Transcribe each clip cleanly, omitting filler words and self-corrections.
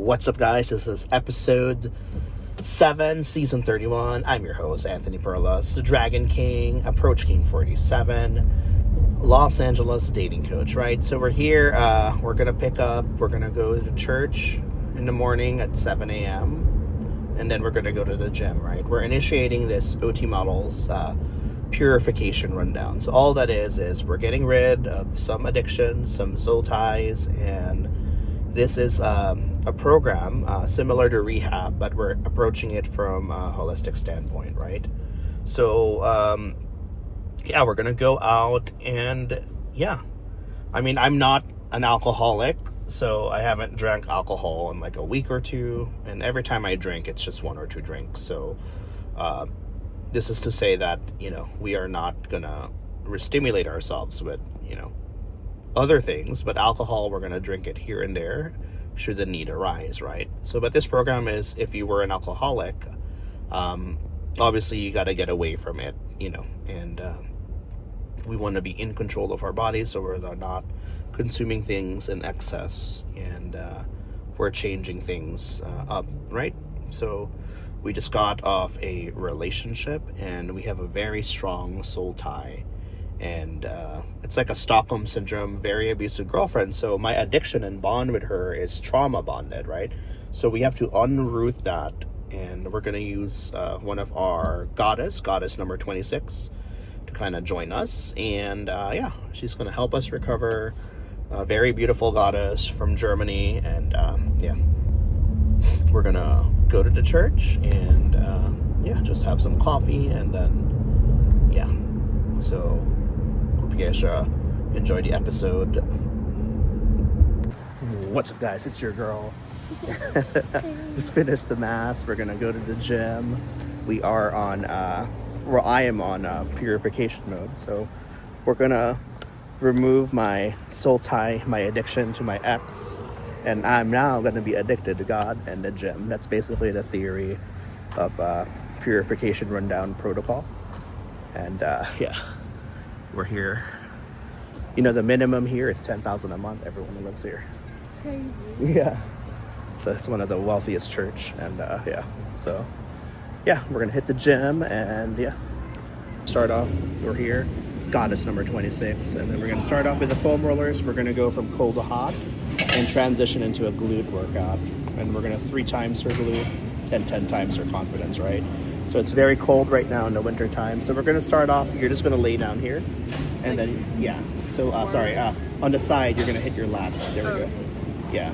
What's up, guys? This is episode 7, season 31. I'm your host, Anthony Perlas, the Dragon King, Approach King 47, Los Angeles dating coach, right? So we're here, we're going to go to church in the morning at 7 a.m., and then we're going to go to the gym, right? We're initiating this OT Models purification rundown. So all that is we're getting rid of some addiction, some soul ties, and this is a program similar to rehab, but we're approaching it from a holistic standpoint, right? So, we're going to go out and, I'm not an alcoholic, so I haven't drank alcohol in like a week or two, and every time I drink, it's just 1 or 2 drinks. So, this is to say that, we are not going to stimulate ourselves with, other things, but alcohol, we're going to drink it here and there should the need arise, right? So, but this program is, if you were an alcoholic, obviously you got to get away from it, and we want to be in control of our bodies, so we're not consuming things in excess, and we're changing things up, right? So we just got off a relationship, and we have a very strong soul tie, and it's like a Stockholm syndrome, very abusive girlfriend. So my addiction and bond with her is trauma bonded, right? So we have to unroot that, and we're going to use one of our goddess number 26, to kind of join us, and she's going to help us recover. A very beautiful goddess from Germany, and we're going to go to the church and just have some coffee, and then so hope you guys enjoy the episode. What's up, guys? It's your girl. Just finished the mass. We're gonna go to the gym. We are on I am on purification mode, so we're gonna remove my soul tie, my addiction to my ex, and I'm now gonna be addicted to God and the gym. That's basically the theory of purification rundown protocol. And we're here. The minimum here is $10,000 a month. Everyone who lives here. Crazy. Yeah. So it's one of the wealthiest church, and we're gonna hit the gym, and start off. We're here, goddess number 26, and then we're gonna start off with the foam rollers. We're gonna go from cold to hot, and transition into a glute workout, and we're gonna 3 times her glute and 10 times her confidence, right? So it's very cold right now in the winter time. So we're going to start off, you're just going to lay down here. And then, So, on the side, you're going to hit your lats. There we go. Yeah.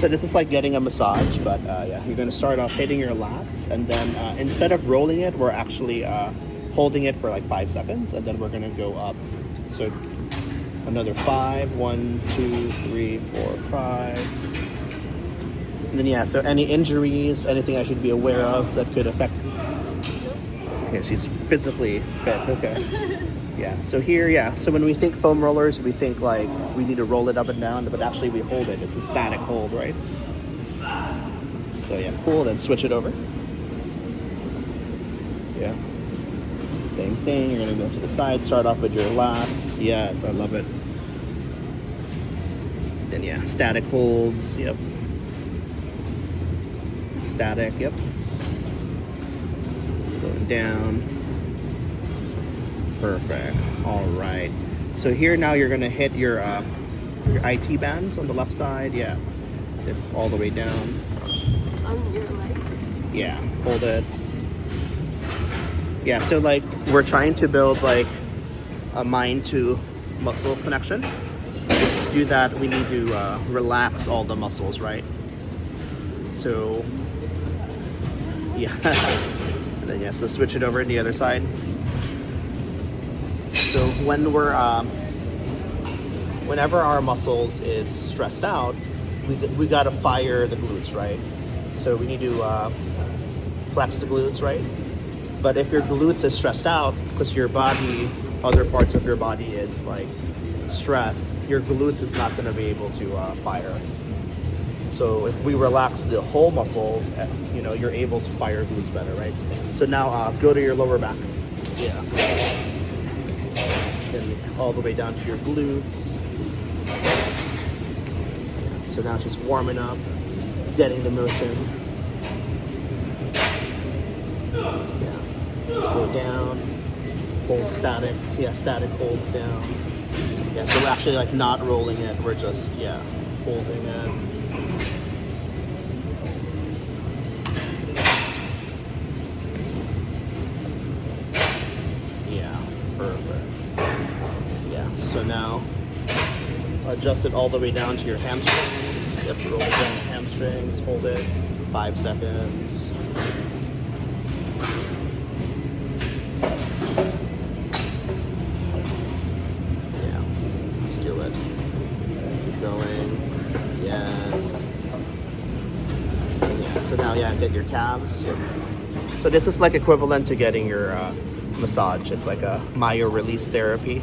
So this is like getting a massage, but you're going to start off hitting your lats. And then instead of rolling it, we're actually holding it for like 5 seconds. And then we're going to go up. So another 5, 1, 2, 3, 4, 5. And then so any injuries, anything I should be aware of that could affect. Okay, she's physically fit. Okay. So here, so when we think foam rollers, we think like we need to roll it up and down, but actually we hold it. It's a static hold, right? So cool. Then switch it over. Yeah. Same thing. You're gonna go to the side. Start off with your lats. Yes, I love it. Then static holds. Yep. Static, yep. Going down. Perfect. All right. So here now you're gonna hit your IT bands on the left side. Yeah. Hit all the way down. On your leg? Yeah. Hold it. Yeah. So like we're trying to build like a mind to muscle connection. To do that, we need to relax all the muscles, right? So. And then so switch it over to the other side. So whenever our muscles is stressed out, we gotta fire the glutes, right? So we need to flex the glutes, right? But if your glutes is stressed out, because your body, other parts of your body is like stress, your glutes is not gonna be able to fire. So if we relax the whole muscles, you're able to fire glutes better, right? So now go to your lower back. Yeah. Then all the way down to your glutes. So now she's warming up, getting the motion. Yeah. Let's go down. Hold static. Yeah, static holds down. Yeah, so we're actually like not rolling it. We're just, yeah, holding it. Yeah, perfect. Yeah, so now adjust it all the way down to your hamstrings. You have to roll it down your hamstrings, hold it 5 seconds. Yeah, let's do it. Keep going. Yes. Yeah, so now, yeah, get your calves. So this is like equivalent to getting your massage. It's like a myo release therapy.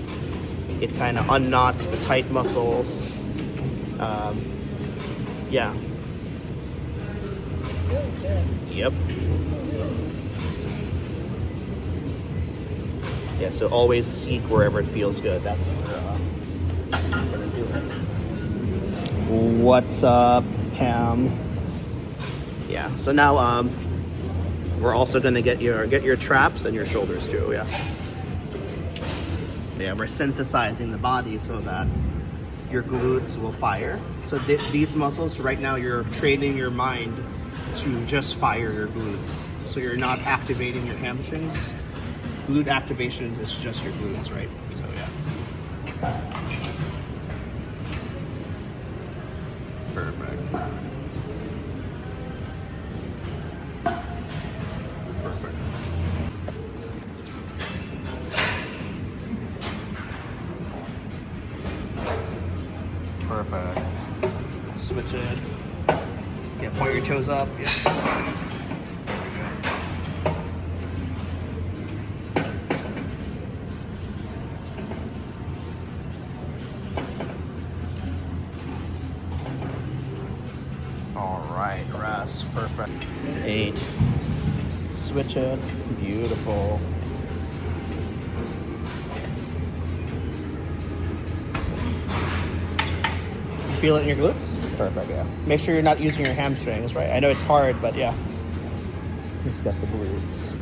It kind of unknots the tight muscles. Yeah. Really good. Yep. Yeah, so always seek wherever it feels good. That's what we're gonna do it. What's up, Pam? Yeah, so now we're also gonna get your traps and your shoulders too, yeah. Yeah, we're synthesizing the body so that your glutes will fire. So these muscles, right now you're training your mind to just fire your glutes. So you're not activating your hamstrings. Glute activation is just your glutes, right? So yeah. Perfect. Perfect. Perfect. Switch it. Yeah, point your toes up. Yeah. All right, rest. Perfect. 8. Switch it. Beautiful. Feel it in your glutes? Perfect, yeah. Make sure you're not using your hamstrings, right? I know it's hard, but yeah. Let's get the glutes.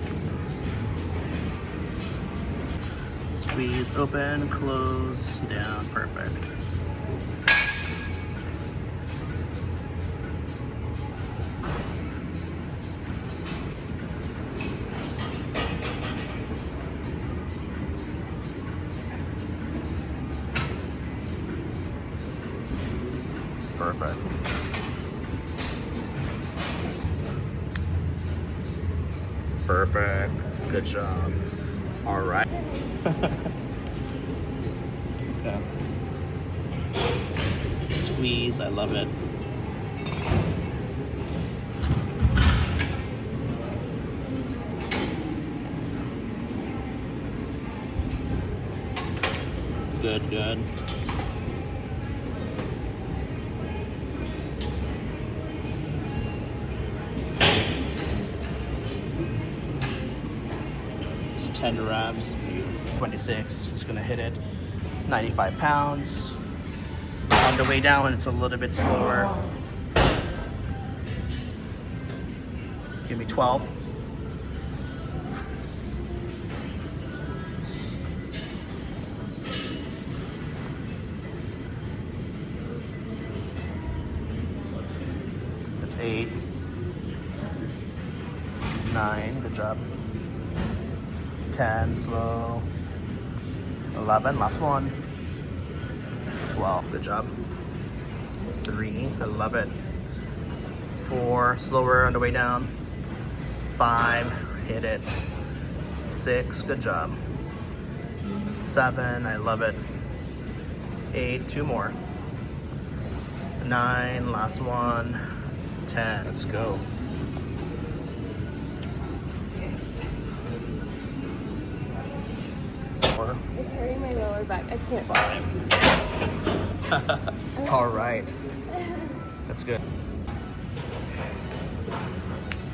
Squeeze, open, close, down, perfect. Perfect. Perfect. Good job. All right. Yeah. Squeeze. I love it. Good, good. It's 10 reps, 26. It's gonna hit it. 95 pounds. On the way down, it's a little bit slower. Give me 12. That's 8. 9, good job. 10, slow. 11, last one. 12, good job. 3, I love it. 4, slower on the way down. 5, hit it. 6, good job. 7, I love it. 8, 2 more. 9, last one. 10, let's go. It's hurting my lower back. I can't. 5. All right. That's good.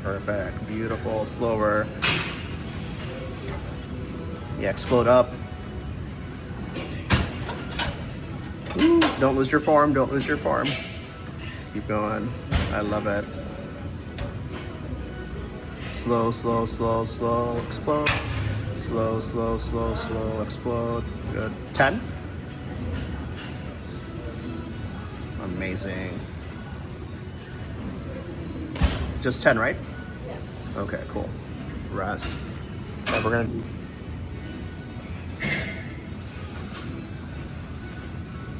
Perfect. Beautiful. Slower. Yeah, explode up. Ooh, don't lose your form. Don't lose your form. Keep going. I love it. Slow, slow, slow, slow, explode. Slow, slow, slow, slow, explode. Good. 10. Amazing. Just 10, right? Yeah. Okay, cool. Rest. And we're gonna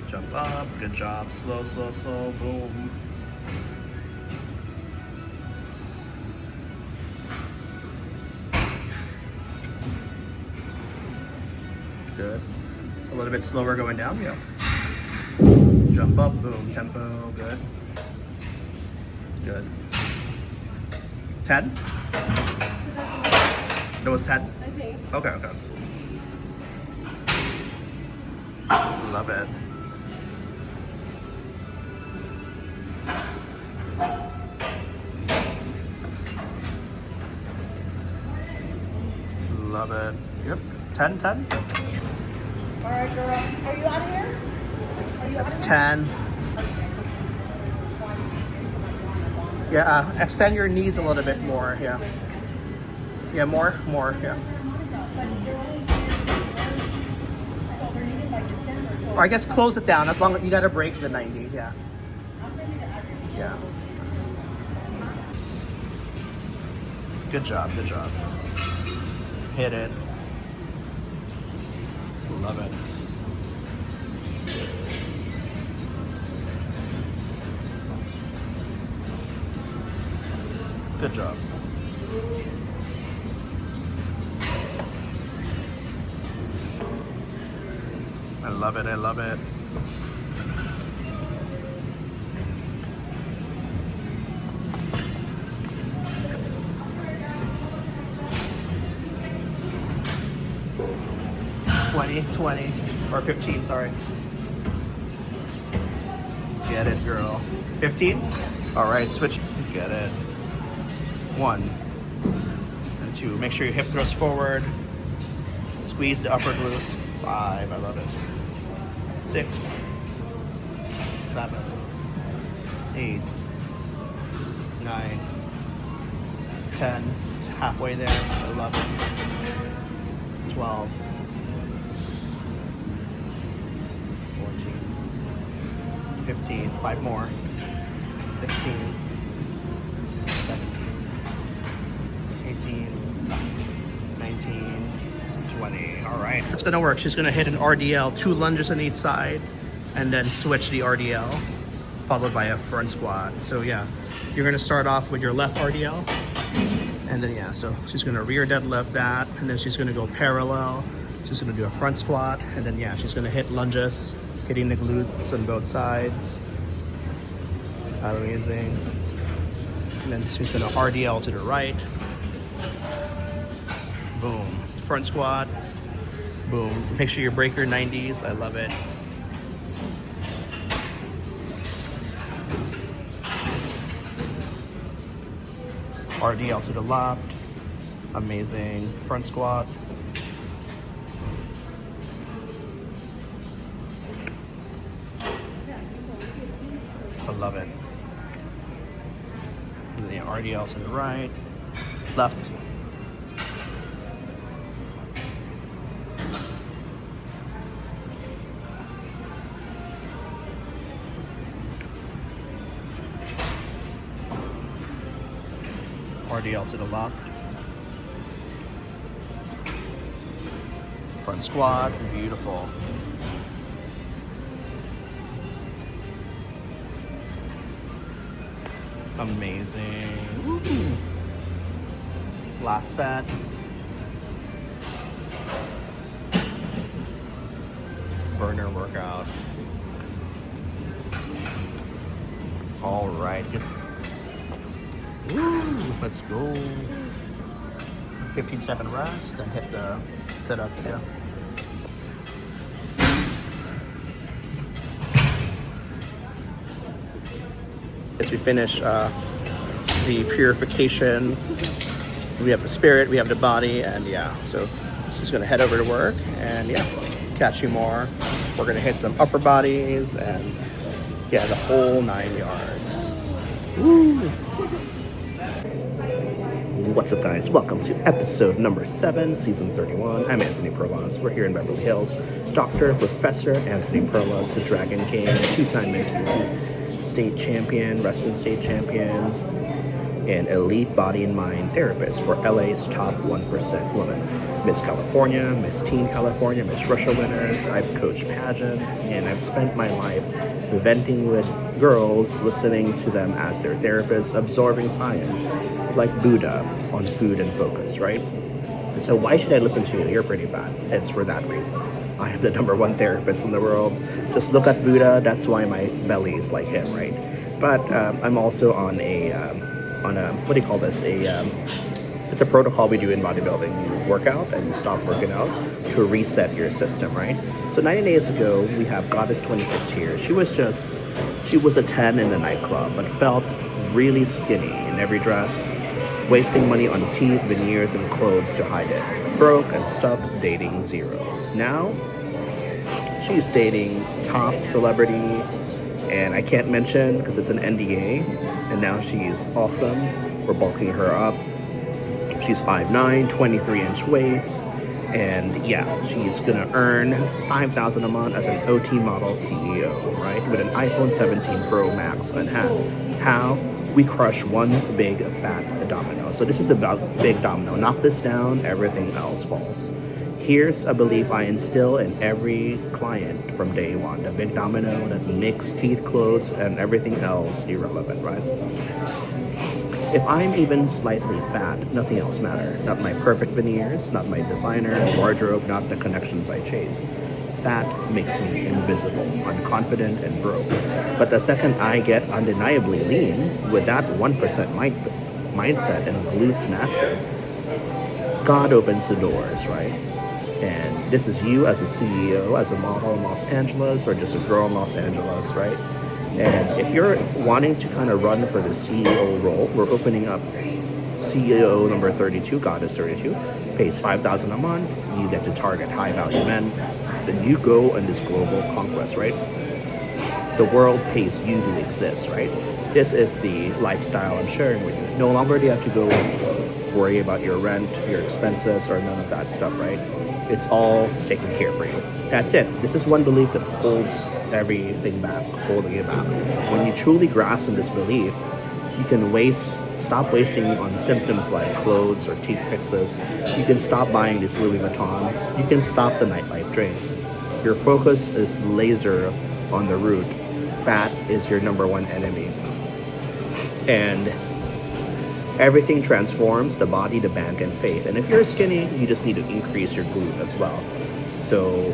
jump up. Good job. Slow, slow, slow. Boom. Good. A little bit slower going down. Yeah. Jump up. Boom. Tempo. Good. Good. 10? That was 10? I think. Okay, okay. Love it. Love it. Yep. 10, 10? All right, girl. Are you out of here? That's 10. Yeah, extend your knees a little bit more, yeah. Yeah, more, yeah. Or I guess close it down as long as you gotta break the 90, yeah. Yeah. Good job, good job. Hit it. Love it. Good job. I love it, I love it. $20 or 15, sorry. Get it, girl. 15? All right, switch. Get it. 1 and 2. Make sure your hip thrusts forward. Squeeze the upper glutes. 5, I love it. 6, 7, 8, 9, 10. It's halfway there. 11, 12, 14, 15. 5 more. 16, 17, 18, 19, 20. All right, that's gonna work. She's gonna hit an RDL, 2 lunges on each side, and then switch the RDL, followed by a front squat. So yeah, you're gonna start off with your left RDL, and then yeah, so she's gonna rear deadlift that, and then she's gonna go parallel. She's gonna do a front squat, and then yeah, she's gonna hit lunges, hitting the glutes on both sides. Amazing. And then she's gonna RDL to the right. Boom. Front squat. Boom. Make sure you break your 90s. I love it. RDL to the left. Amazing. Front squat. I love it. And then RDL to the right. Left. RDL to the left. Front squat, beautiful. Amazing. Woo. Last set. Burner workout. All right. Woo. Let's go. 15-second rest, then hit the sit-ups, yeah. As we finish the purification, we have the spirit, we have the body, and yeah, so she's gonna head over to work, and yeah, catch you more. We're gonna hit some upper bodies, and yeah, the whole 9 yards. What's up, guys? Welcome to episode number 7, season 31. I'm Anthony Perlas. We're here in Beverly Hills. Dr. Professor Anthony Perlas, the Dragon King, two-time Miss PC state champion, wrestling state champion, and elite body and mind therapist for LA's top 1% women. Miss California, Miss Teen California, Miss Russia winners. I've coached pageants, and I've spent my life venting with girls, listening to them as their therapists, absorbing science, like Buddha on Food and Focus, right? So why should I listen to you? You're pretty fat. It's for that reason. I am the number 1 therapist in the world. Just look at Buddha. That's why my belly is like him, right? But I'm also on a what do you call this? It's a protocol we do in bodybuilding. You work out and you stop working out to reset your system, right? So 90 days ago, we have Goddess 26 here. She was a 10 in the nightclub, but felt really skinny in every dress, wasting money on teeth, veneers, and clothes to hide it. Broke and stuck dating zeros. Now, she's dating top celebrity, and I can't mention because it's an NDA, and now she's awesome. We're bulking her up. She's 5'9", 23-inch waist, and yeah, she's gonna earn $5,000 a month as an OT model CEO, right? With an iPhone 17 Pro Max on hand. How? We crush one big fat domino. So this is the big domino. Knock this down, everything else falls. Here's a belief I instill in every client from day one. The big domino that makes teeth, clothes, and everything else irrelevant, right? If I'm even slightly fat, nothing else matters. Not my perfect veneers, not my designer, wardrobe, not the connections I chase. Fat makes me invisible, unconfident, and broke. But the second I get undeniably lean, with that 1% mindset and glutes mastered, God opens the doors, right? And this is you as a CEO, as a model in Los Angeles, or just a girl in Los Angeles, right? And if you're wanting to kind of run for the CEO role, we're opening up CEO number 32, Goddess 32, pays $5,000 a month. You get to target high-value men. Then you go on this global conquest, right? The world pays you to exist, right? This is the lifestyle I'm sharing with you. No longer do you have to go worry about your rent, your expenses, or none of that stuff, right? It's all taken care for you. That's it. This is one belief that holds everything back, holding it back. When you truly grasp in this belief, you can stop wasting on symptoms like clothes or teeth fixes. You can stop buying these Louis Vuittons. You can stop the nightlife drain. Your focus is laser on the root. Fat is your number 1 enemy. And everything transforms: the body, the bank, and faith. And if you're skinny, you just need to increase your glute as well. So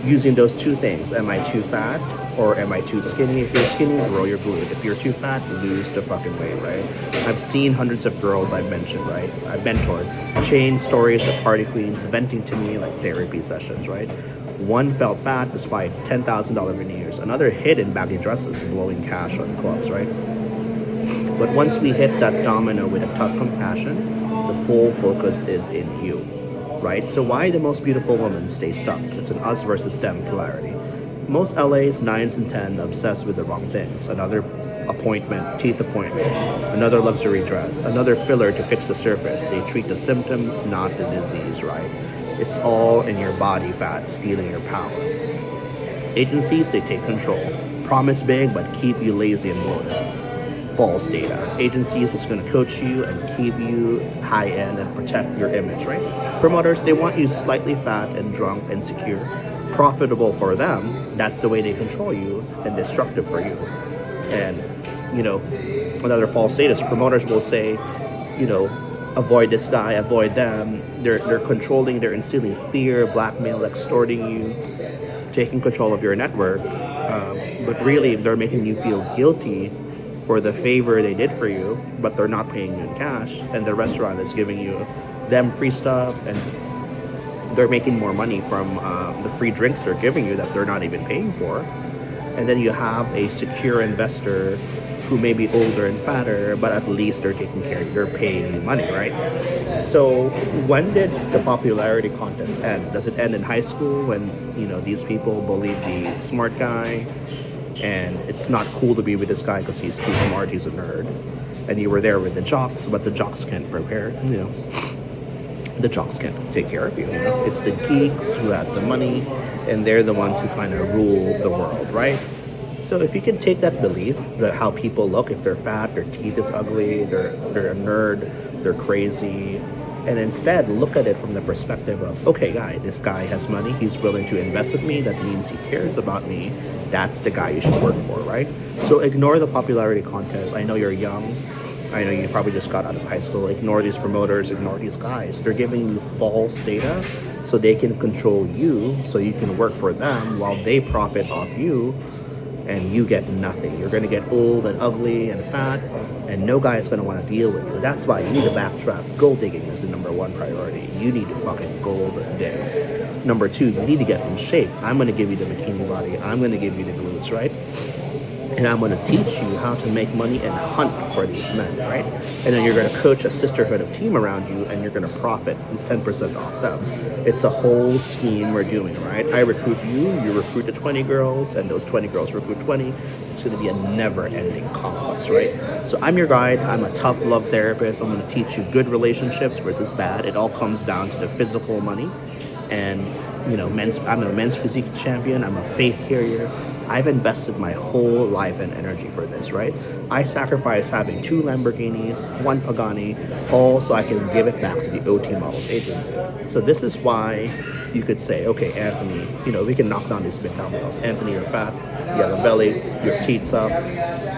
using those 2 things, am I too fat or am I too skinny? If you're skinny, grow your glute. If you're too fat, lose the fucking weight, right? I've seen hundreds of girls I've mentioned, right? I've mentored, chain stories of party queens venting to me like therapy sessions, right? One felt fat despite $10,000 veneers. Another hid in baggy dresses, blowing cash on clubs, right? But once we hit that domino with a tough compassion, the full focus is in you, right? So why the most beautiful woman stays stuck? It's an us versus them polarity. Most LA's 9s and 10s obsessed with the wrong things. Another appointment, teeth appointment, another luxury dress, another filler to fix the surface. They treat the symptoms, not the disease, right? It's all in your body fat, stealing your power. Agencies, they take control. Promise big, but keep you lazy and bloated. False data. Agencies is going to coach you and keep you high-end and protect your image, right? Promoters, they want you slightly fat and drunk and insecure. Profitable for them, that's the way they control you, and destructive for you. And, another false data is promoters will say, avoid this guy, avoid them. They're controlling, they're instilling fear, blackmail, extorting you, taking control of your network. But really, they're making you feel guilty for the favor they did for you, but they're not paying you in cash, and the restaurant is giving you them free stuff, and they're making more money from the free drinks they're giving you that they're not even paying for. And then you have a secure investor who may be older and fatter, but at least they're taking care of you, they're paying you money, right? So when did the popularity contest end? Does it end in high school when these people believe the smart guy and it's not cool to be with this guy because he's too smart, he's a nerd. And you were there with the jocks, but the jocks can't prepare, the jocks can't take care of you, It's the geeks who has the money, and they're the ones who kind of rule the world, right? So if you can take that belief, that how people look, if they're fat, their teeth is ugly, they're a nerd, they're crazy, and instead look at it from the perspective of, okay, this guy has money, he's willing to invest with me, that means he cares about me, that's the guy you should work for, right? So ignore the popularity contest. I know you're young, I know you probably just got out of high school. Ignore these promoters, ignore these guys. They're giving you false data so they can control you, so you can work for them while they profit off you, and you get nothing. You're going to get old and ugly and fat, and no guy is going to want to deal with you. That's why you need to backtrack. Gold digging is the number one priority. You need to fucking gold dig. Number two, you need to get in shape. I'm going to give you the bikini body. I'm going to give you the glutes, right? And I'm going to teach you how to make money and hunt for these men, right? And then you're going to coach a sisterhood of team around you, and you're going to profit 10% off them. It's a whole scheme we're doing, right? I recruit you recruit the 20 girls, and those 20 girls recruit 20. It's going to be a never-ending conquest, right? So I'm your guide. I'm a tough love therapist. I'm going to teach you good relationships versus bad. It all comes down to the physical money. And, I'm a men's physique champion. I'm a faith carrier. I've invested my whole life and energy for this, right? I sacrificed having 2 Lamborghinis, 1 Pagani, all so I can give it back to the OT Models agency. So this is why you could say, okay, Anthony, we can knock down these big dominoes. Anthony, you're fat, you have a belly, your teeth sucks,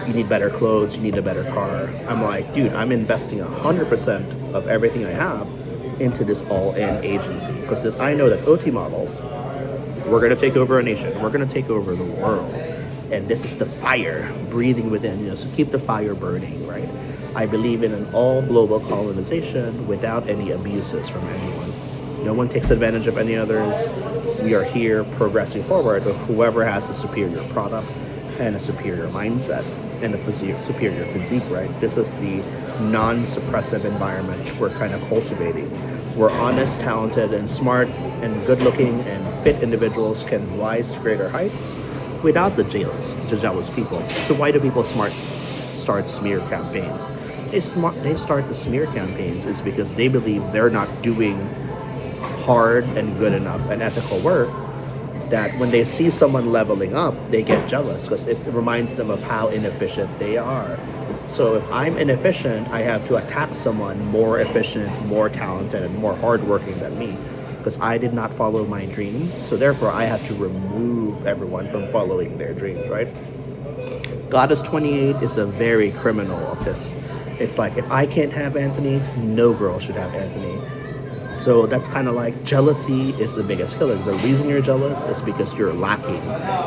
you need better clothes, you need a better car. I'm like, dude, I'm investing 100% of everything I have into this all-in agency. Because I know that OT Models, we're going to take over a nation. We're going to take over the world. And this is the fire breathing within, so keep the fire burning, right? I believe in an all global colonization without any abuses from anyone. No one takes advantage of any others. We are here progressing forward with whoever has a superior product and a superior mindset and a superior physique, right? This is the non-suppressive environment we're kind of cultivating. Where honest, talented, and smart, and good-looking, and fit individuals can rise to greater heights without the jealous people. So why do people start smear campaigns? They start the smear campaigns is because they believe they're not doing hard and good enough and ethical work, that when they see someone leveling up, they get jealous because it reminds them of how inefficient they are. So if I'm inefficient, I have to attack someone more efficient, more talented, and more hardworking than me because I did not follow my dreams. So therefore, I have to remove everyone from following their dreams, right? Goddess 28 is a very criminal of this. It's like, if I can't have Anthony, no girl should have Anthony. So that's kind of like jealousy is the biggest killer. The reason you're jealous is because you're lacking.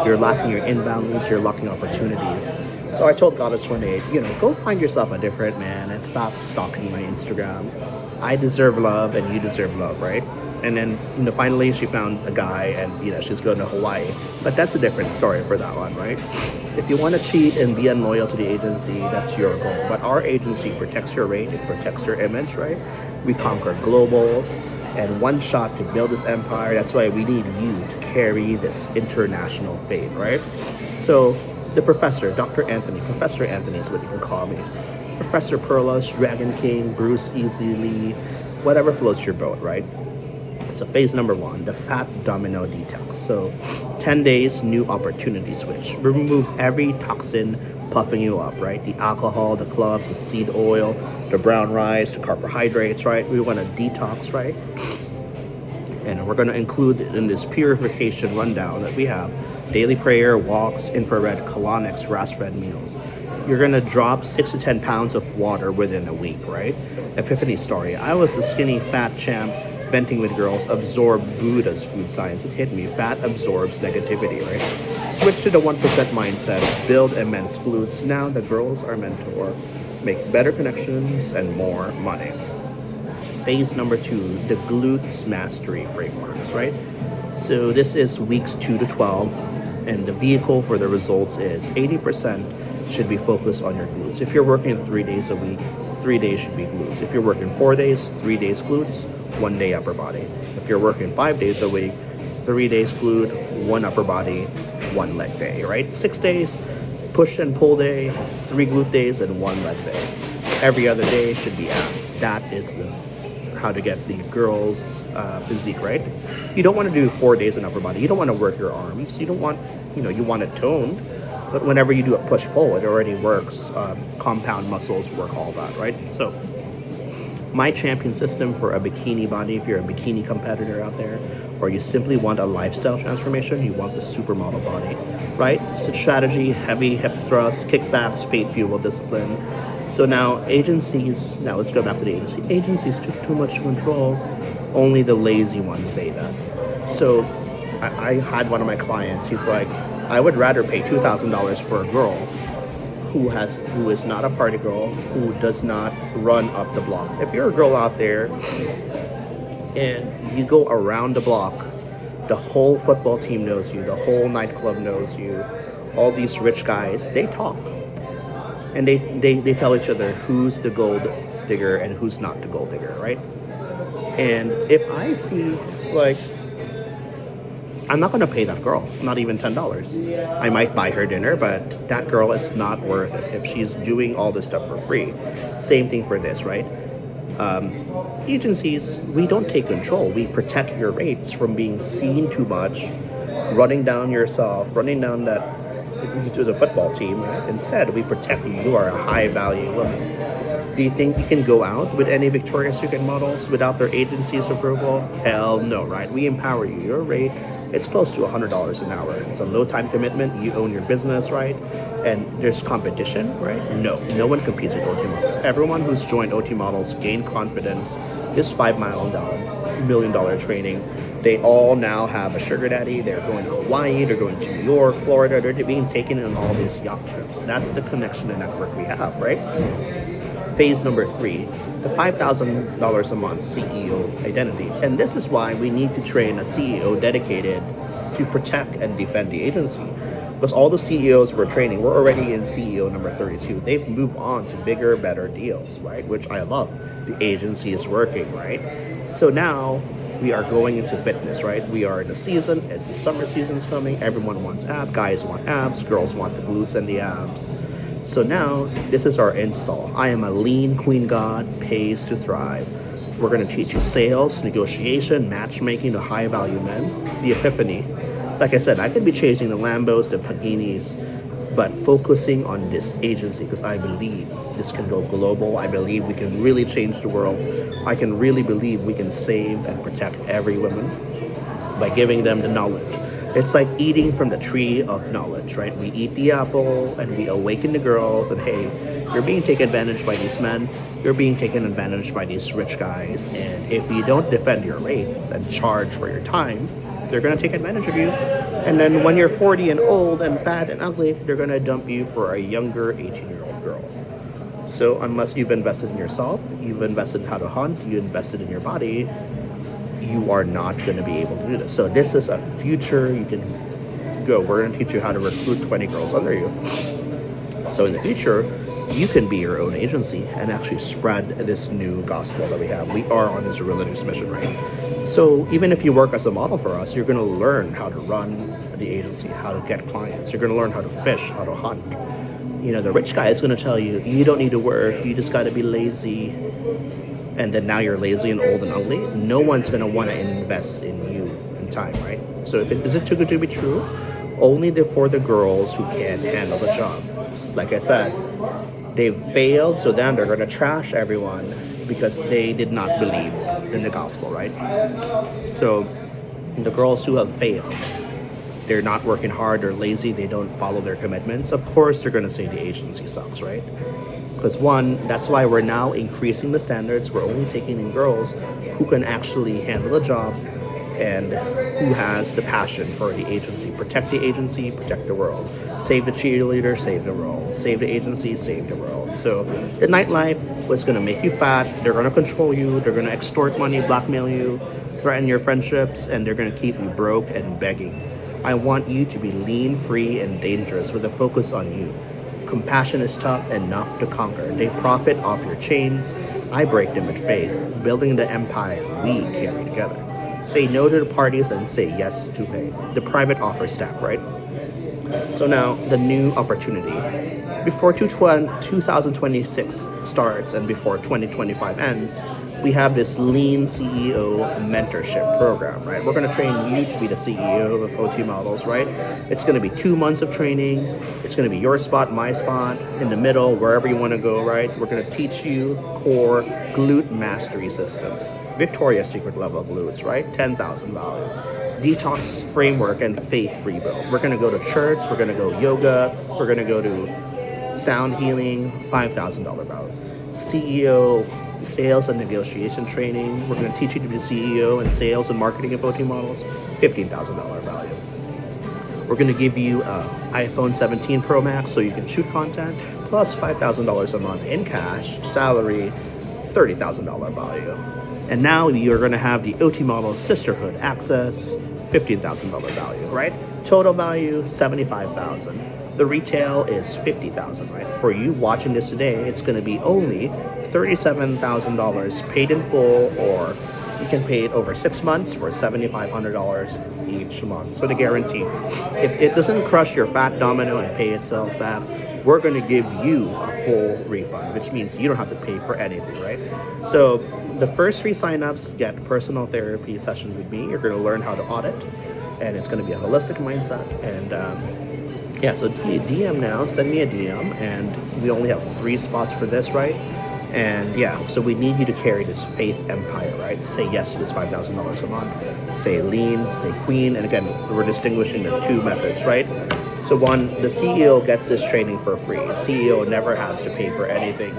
You're lacking your inbound leads, you're lacking opportunities. So I told Goddess 28, go find yourself a different man and stop stalking my Instagram. I deserve love and you deserve love, right? And then, finally she found a guy and, she's going to Hawaii. But that's a different story for that one, right? If you want to cheat and be unloyal to the agency, that's your goal. But our agency protects your rate, it protects your image, right? We conquer globals and one shot to build this empire. That's why we need you to carry this international fame, right? So the professor, Dr. Anthony, Professor Anthony is what you can call me. Professor Perlas, Dragon King, Bruce Easily, whatever floats your boat, right? So phase number 1, the fat domino detox. So 10 days, new opportunity switch. Remove every toxin puffing you up, right? The alcohol, the clubs, the seed oil, the brown rice, the carbohydrates, right? We want to detox, right? And we're going to include in this purification rundown that we have daily prayer, walks, infrared, colonics, grass-fed meals. You're going to drop 6 to 10 pounds of water within a week, right? Epiphany story. I was a skinny, fat champ venting with girls, absorb Buddha's food science. It hit me. Fat absorbs negativity, right? Switch to the 1% mindset, build immense glutes. Now the girls are meant to work, make better connections, and more money. Phase number 2, the glutes mastery frameworks, right? So this is weeks 2 to 12, and the vehicle for the results is 80% should be focused on your glutes. If you're working 3 days a week, 3 days should be glutes. If you're working 4 days, 3 days glutes, 1 day upper body. If you're working 5 days a week, 3 days glute, 1 upper body, 1 leg day, right? 6 days, push and pull day, 3 glute days, and 1 leg day. Every other day should be abs. That is how to get the girls' physique, right? You don't want to do 4 days in upper body. You don't want to work your arms. You don't want, you want it toned. But whenever you do a push-pull, it already works. Compound muscles work all that, right? So my champion system for a bikini body, if you're a bikini competitor out there, or you simply want a lifestyle transformation, you want the supermodel body, right? So strategy, heavy hip thrusts, kickbacks, fate fuel discipline. So now let's go back to the agency. Agencies took too much control. Only the lazy ones say that. So I had one of my clients, he's like, I would rather pay $2,000 for a girl who is not a party girl, who does not run up the block. If you're a girl out there and you go around the block, the whole football team knows you, the whole nightclub knows you, all these rich guys, they talk. And they tell each other who's the gold digger and who's not the gold digger, right? And if I see, I'm not going to pay that girl, not even $10. I might buy her dinner, but that girl is not worth it if she's doing all this stuff for free. Same thing for this, right? Agencies, we don't take control. We protect your rates from being seen too much, running down that to the football team. Instead, we protect you. You are a high-value woman. Do you think you can go out with any Victoria's Secret models without their agency's approval? Hell no, right? We empower you. Your rate, it's close to $100 an hour. It's a low-time commitment. You own your business, right? And there's competition, right? No one competes with OT models. Everyone who's joined OT models gained confidence. This $5 million training. They all now have a sugar daddy. They're going to Hawaii. They're going to New York, Florida. They're being taken in all these yacht trips. That's the connection and network we have, right? Phase number 3, the $5,000 a month CEO identity. And this is why we need to train a CEO dedicated to protect and defend the agency. Because all the CEOs we're training, we're already in CEO number 32. They've moved on to bigger, better deals, right? Which I love. The agency is working, right? So now we are going into fitness, right? We are in the season. As the summer season's coming, everyone wants abs. Guys want abs. Girls want the glutes and the abs. So now, this is our install. I am a lean queen god, pays to thrive. We're going to teach you sales, negotiation, matchmaking to high-value men. The epiphany. Like I said, I could be chasing the Lambos, the Paginis, but focusing on this agency because I believe this can go global. I believe we can really change the world. I can really believe we can save and protect every woman by giving them the knowledge. It's like eating from the tree of knowledge, right? We eat the apple and we awaken the girls and hey, you're being taken advantage by these men. You're being taken advantage by these rich guys. And if you don't defend your rates and charge for your time, they're going to take advantage of you. And then when you're 40 and old and fat and ugly, they're going to dump you for a younger 18-year-old girl. So unless you've invested in yourself, you've invested in how to hunt, you invested in your body, you are not going to be able to do this. So this is a future you can go. We're going to teach you how to recruit 20 girls under you. So in the future, you can be your own agency and actually spread this new gospel that we have. We are on this religious mission, right? So even if you work as a model for us, you're going to learn how to run the agency, how to get clients. You're going to learn how to fish, how to hunt. The rich guy is going to tell you, you don't need to work. You just got to be lazy. And then now you're lazy and old and ugly. No one's going to want to invest in you in time, right? So is it too good to be true? Only for the girls who can't handle the job. Like I said, they've failed, so then they're going to trash everyone because they did not believe in the gospel, right? So the girls who have failed, they're not working hard, they're lazy, they don't follow their commitments. Of course, they're going to say the agency sucks, right? Because one, that's why we're now increasing the standards. We're only taking in girls who can actually handle the job and who has the passion for the agency. Protect the agency, protect the world. Save the cheerleader, save the world. Save the agency, save the world. So the nightlife was going to make you fat. They're going to control you. They're going to extort money, blackmail you, threaten your friendships, and they're going to keep you broke and begging. I want you to be lean, free, and dangerous with a focus on you. Compassion is tough enough to conquer. They profit off your chains. I break them with faith, building the empire we carry together. Say no to the parties and say yes to pay. The private offer stack, right? So now the new opportunity. Before 2026 starts and before 2025 ends, we have this Lean CEO mentorship program, right? We're going to train you to be the CEO of OT Models, right? It's going to be 2 months of training. It's going to be your spot, my spot, in the middle, wherever you want to go, right? We're going to teach you core glute mastery system, Victoria's Secret level glutes, right? 10,000 value. Detox framework and faith rebuild. We're going to go to church. We're going to go yoga. We're going to go to sound healing, $5,000 value. CEO sales and negotiation training. We're going to teach you to be the CEO and sales and marketing of OT Models, $15,000 value. We're going to give you an iPhone 17 Pro Max so you can shoot content, plus $5,000 a month in cash, salary, $30,000 value. And now you're going to have the OT Models Sisterhood access, $15,000 value, right? Total value, $75,000. The retail is $50,000, right? For you watching this today, it's going to be only $37,000 paid in full, or you can pay it over 6 months for $7,500 each month. So the guarantee, if it doesn't crush your fat domino and pay itself back, we're going to give you a full refund, which means you don't have to pay for anything, right? So the first 3 signups get personal therapy sessions with me. You're going to learn how to audit, and it's going to be a holistic mindset. And yeah, so DM now, send me a DM, and we only have 3 spots for this, right? And yeah, so we need you to carry this faith empire, right? Say yes to this $5,000 a month. Stay lean, stay queen. And again, we're distinguishing the 2 methods, right? So one, the CEO gets this training for free. The CEO never has to pay for anything.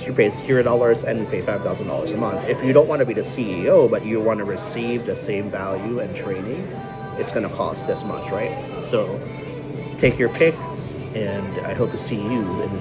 You pay $0 and you pay $5,000 a month. If you don't want to be the CEO, but you want to receive the same value and training, it's going to cost this much, right? So take your pick, and I hope to see you in the